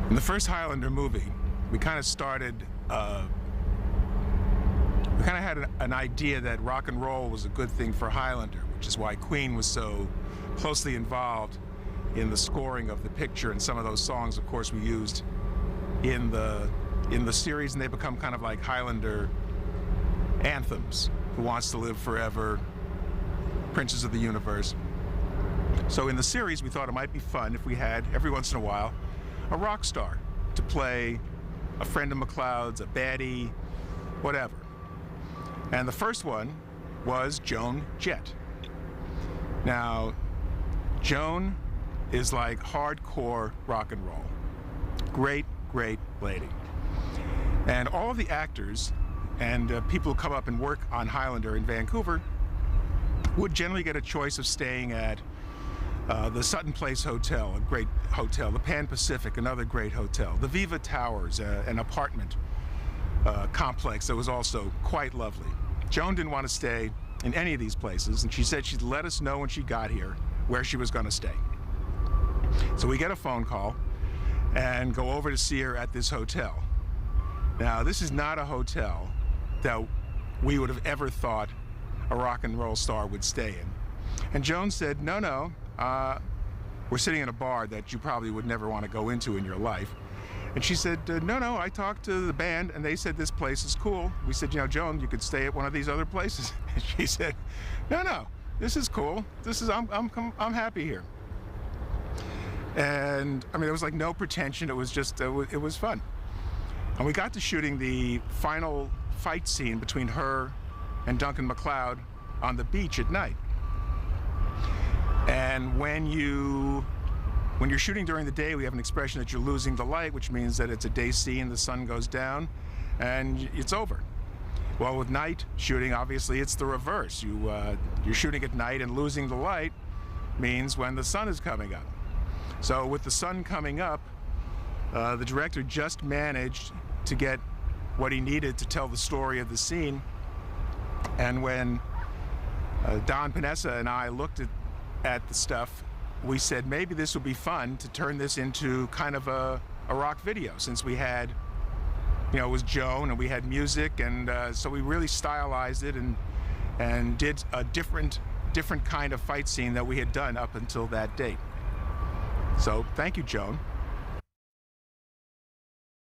In the first Highlander movie, we kind of started, we kind of had an idea that rock and roll was a good thing for Highlander, which is why Queen was so closely involved in the scoring of the picture, and some of those songs, of course, we used in the series, and they become kind of like Highlander anthems. Who Wants to Live Forever, Princes of the Universe. So in the series, we thought it might be fun if we had, every once in a while, a rock star to play a friend of McLeod's, a baddie, whatever. And the first one was Joan Jett. Now, Joan is like hardcore rock and roll. Great, great lady. And all of the actors and people who come up and work on Highlander in Vancouver would generally get a choice of staying at the Sutton Place Hotel, a great hotel, the Pan Pacific, another great hotel, the Viva Towers, an apartment complex that was also quite lovely. Joan didn't want to stay in any of these places, and she said she'd let us know when she got here where she was going to stay. So we get a phone call and go over to see her at this hotel. Now, this is not a hotel that we would have ever thought a rock and roll star would stay in. And Joan said, no, we're sitting in a bar that you probably would never want to go into in your life. And she said, no, I talked to the band and they said this place is cool. We said, Joan, you could stay at one of these other places. And she said, no, this is cool. I'm happy here. And I mean, there was like no pretension. It was just, it was fun. And we got to shooting the final fight scene between her and Duncan MacLeod on the beach at night. And when you're shooting during the day, we have an expression that you're losing the light, which means that it's a day scene, the sun goes down, and it's over. Well, with night shooting, obviously, it's the reverse. You're shooting at night, and losing the light means when the sun is coming up. So with the sun coming up, the director just managed to get what he needed to tell the story of the scene. And when Don Panessa and I looked at the stuff, we said maybe this would be fun to turn this into kind of a rock video, since we had, it was Joan and we had music, and so we really stylized it and did a different kind of fight scene that we had done up until that date. So thank you, Joan.